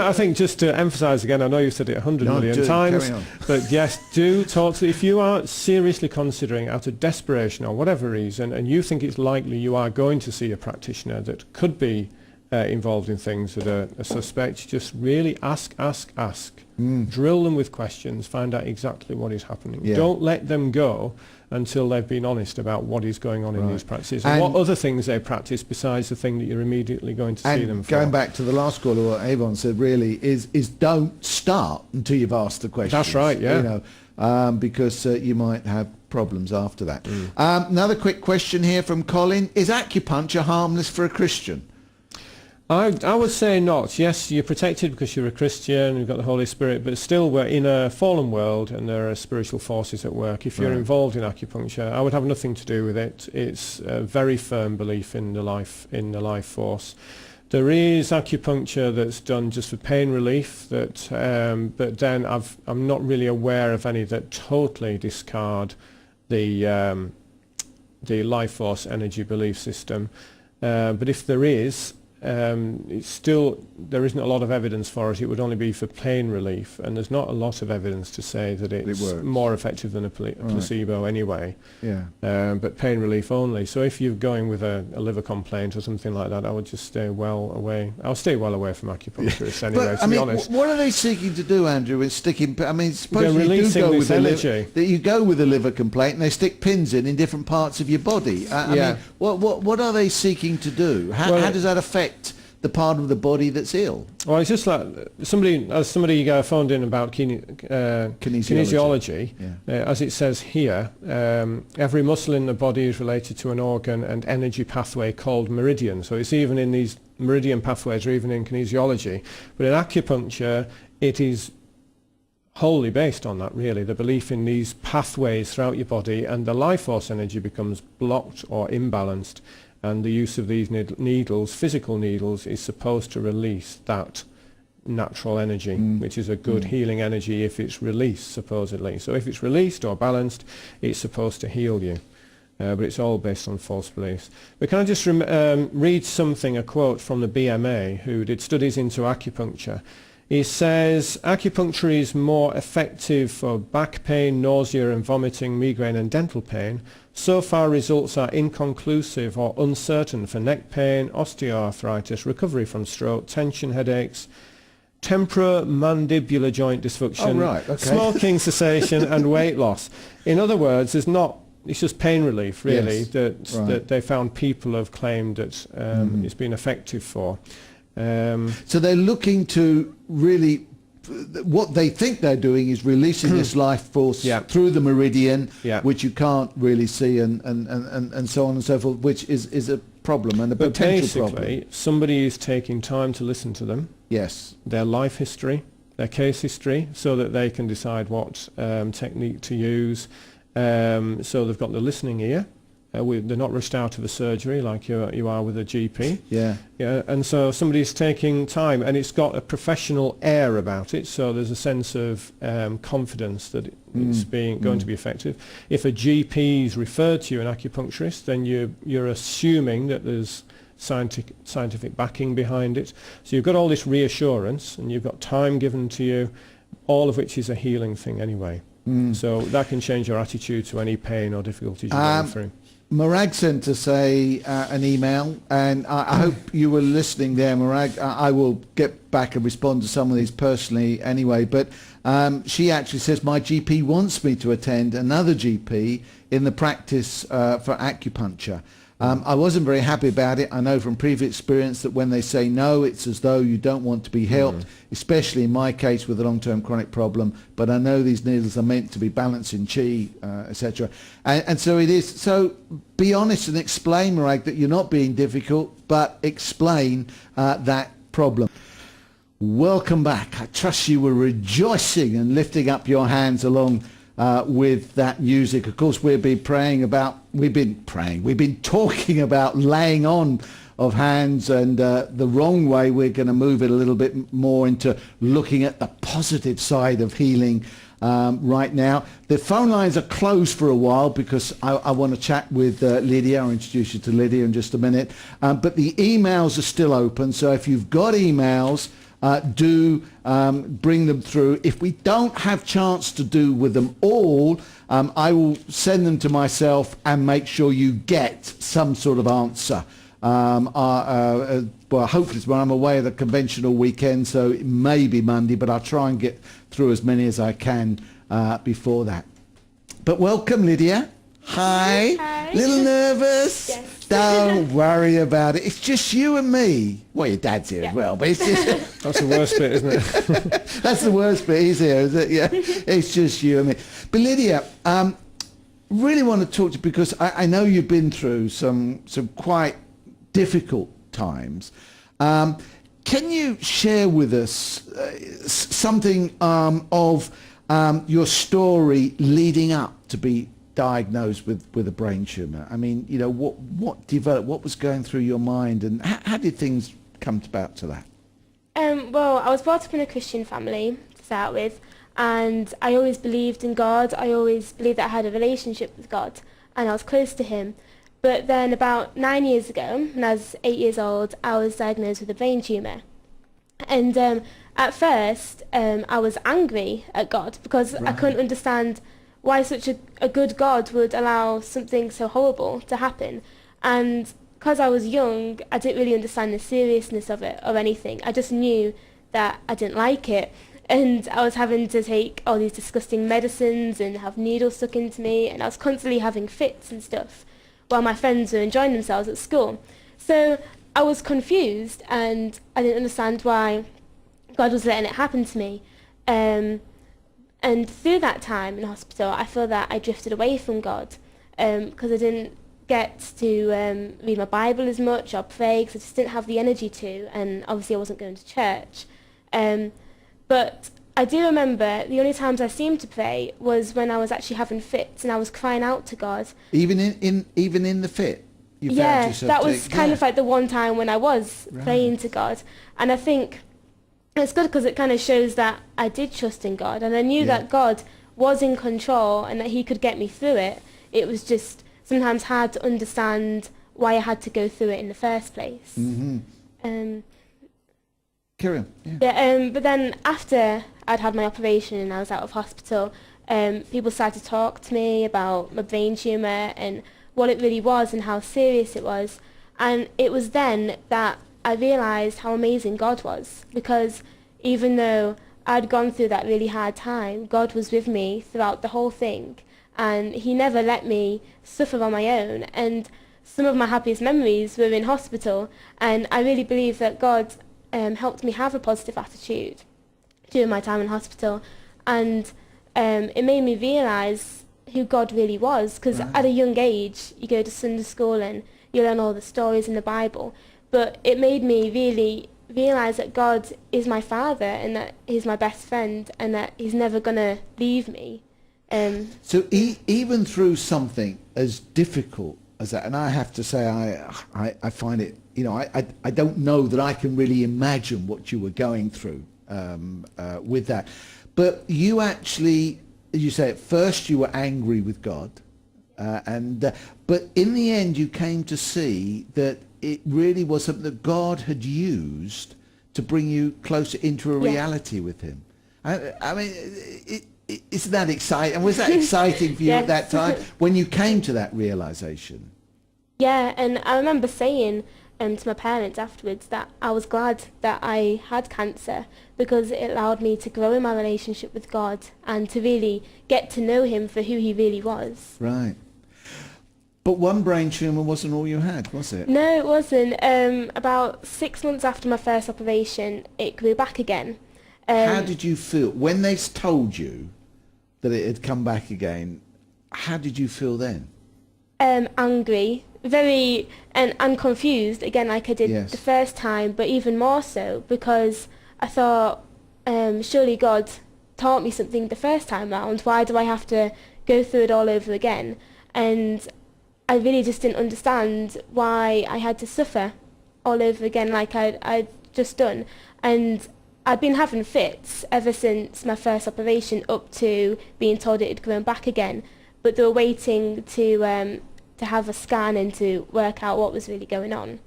I think just to emphasise again, I know you've said it 100 million times, but yes, do talk to, if you are seriously considering out of desperation or whatever reason, and you think it's likely you are going to see a practitioner that could be involved in things that are suspect, just really ask. Drill them with questions, find out exactly what is happening. Yeah. Don't let them go until they've been honest about what is going on in these practices and what other things they practice besides the thing that you're immediately going to see them for. Going back to the last caller, what Avon said really is don't start until you've asked the question. That's right, yeah. You know, because you might have problems after that. Another quick question here from Colin. Is acupuncture harmless for a Christian? I would say not. Yes, you're protected because you're a Christian, you've got the Holy Spirit, but still we're in a fallen world and there are spiritual forces at work. If you're involved in acupuncture, I would have nothing to do with it. It's a very firm belief in the life force. There is acupuncture that's done just for pain relief, but then I'm not really aware of any that totally discard the life force energy belief system. But if there is, it's still, there isn't a lot of evidence for it. It would only be for pain relief, and there's not a lot of evidence to say that it's more effective than a placebo anyway. Yeah. But pain relief only. So if you're going with a liver complaint or something like that, I would just stay well away. I'll stay well away from acupuncturists anyway, but, to be honest. What are they seeking to do, Andrew, with sticking... I mean, suppose you do go with energy. You go with a liver complaint and they stick pins in different parts of your body. I mean, what are they seeking to do? How does that affect the part of the body that's ill? Well, it's just like somebody phoned in about kinesiology. As it says here, every muscle in the body is related to an organ and energy pathway called meridian. So it's even in these meridian pathways or even in kinesiology. But in acupuncture, it is wholly based on that, really, the belief in these pathways throughout your body, and the life force energy becomes blocked or imbalanced. And the use of these needles, physical needles, is supposed to release that natural energy, which is a good healing energy if it's released, supposedly. So if it's released or balanced, it's supposed to heal you. But it's all based on false beliefs. But can I just read something, a quote from the BMA, who did studies into acupuncture. He says, acupuncture is more effective for back pain, nausea and vomiting, migraine and dental pain. So far, results are inconclusive or uncertain for neck pain, osteoarthritis, recovery from stroke, tension headaches, temporomandibular joint dysfunction, smoking cessation and weight loss. In other words, it's just pain relief, really, that they found people have claimed that it's been effective for. So they're looking to really, what they think they're doing is releasing this life force through the meridian, which you can't really see, and so on and so forth, which is a problem and a potential problem. Basically, somebody is taking time to listen to them, their life history, their case history, so that they can decide what technique to use. So they've got the listening ear. They're not rushed out of a surgery like you are with a GP. And so somebody's taking time, and it's got a professional air about it, so there's a sense of confidence that it's going to be effective. If a GP's referred to you, an acupuncturist, then you're assuming that there's scientific backing behind it. So you've got all this reassurance, and you've got time given to you, all of which is a healing thing anyway. So that can change your attitude to any pain or difficulties you're going through. Marag sent us an email, and I hope you were listening there, Marag. I will get back and respond to some of these personally anyway, but she actually says, my GP wants me to attend another GP in the practice for acupuncture. I wasn't very happy about it. I know from previous experience that when they say no, it's as though you don't want to be helped, especially in my case with a long-term chronic problem. But I know these needles are meant to be balancing chi, etc. And so it is. So be honest and explain, Marag, that you're not being difficult, but explain that problem. Welcome back. I trust you were rejoicing and lifting up your hands along with that music. Of course, we've been talking about laying on of hands, and the wrong way. We're going to move it a little bit more into looking at the positive side of healing right now. The phone lines are closed for a while because I want to chat with Lydia. I'll introduce you to Lydia in just a minute. But the emails are still open, so if you've got emails, do bring them through. If we don't have chance to do with them all, I will send them to myself and make sure you get some sort of answer. Well, hopefully it's when I'm away at the conventional weekend, so it may be Monday, but I'll try and get through as many as I can before that. But welcome, Lydia. Hi. Hi. Little nervous? Yes. Don't worry about it. It's just you and me. Well, your dad's here as well, but it's just... That's the worst bit, isn't it? That's the worst bit. He's here, is it? Yeah. It's just you and me. But Lydia, really want to talk to you because I know you've been through some quite difficult times. Can you share with us something of your story leading up to be diagnosed with a brain tumour? I mean, you know, what developed, what was going through your mind, and how did things come about to that? Well, I was brought up in a Christian family to start with, and I always believed in God. I always believed that I had a relationship with God, and I was close to him. But then about 9 years ago, when I was 8 years old, I was diagnosed with a brain tumour. And at first, I was angry at God because I couldn't understand why such a good God would allow something so horrible to happen. And because I was young, I didn't really understand the seriousness of it or anything. I just knew that I didn't like it. And I was having to take all these disgusting medicines and have needles stuck into me, and I was constantly having fits and stuff while my friends were enjoying themselves at school. So I was confused, and I didn't understand why God was letting it happen to me. And through that time in hospital, I feel that I drifted away from God because I didn't get to read my Bible as much or pray because I just didn't have the energy to, and obviously I wasn't going to church. But I do remember the only times I seemed to pray was when I was actually having fits and I was crying out to God. Even in the fit? You found Yeah, yourself that was kind of like the one time when I was praying to God. And I think it's good because it kind of shows that I did trust in God, and I knew that God was in control and that he could get me through it. It was just sometimes hard to understand why I had to go through it in the first place. Mm-hmm. Carry on. But then after I'd had my operation and I was out of hospital, people started to talk to me about my brain tumour and what it really was and how serious it was. And it was then that I realised how amazing God was, because even though I'd gone through that really hard time, God was with me throughout the whole thing, and he never let me suffer on my own. And some of my happiest memories were in hospital, and I really believe that God helped me have a positive attitude during my time in hospital, and it made me realise who God really was, because at a young age you go to Sunday school and you learn all the stories in the Bible, but it made me really realise that God is my father and that he's my best friend and that he's never going to leave me. So even through something as difficult as that, and I have to say I find it, you know, I don't know that I can really imagine what you were going through with that. But you actually, as you say, at first you were angry with God, but in the end you came to see that it really was something that God had used to bring you closer into a reality with him. I mean, isn't that exciting? And was that exciting for you at that time when you came to that realization? Yeah, and I remember saying to my parents afterwards that I was glad that I had cancer, because it allowed me to grow in my relationship with God and to really get to know him for who he really was. Right. But one brain tumour wasn't all you had, was it? No, it wasn't. About 6 months after my first operation, it grew back again. How did you feel when they told you that it had come back again? How did you feel then? Angry, very, and confused again, like I did the first time, but even more so because I thought, surely God taught me something the first time round. Why do I have to go through it all over again? And I really just didn't understand why I had to suffer all over again like I'd just done. And I'd been having fits ever since my first operation up to being told it had grown back again. But they were waiting to have a scan and to work out what was really going on.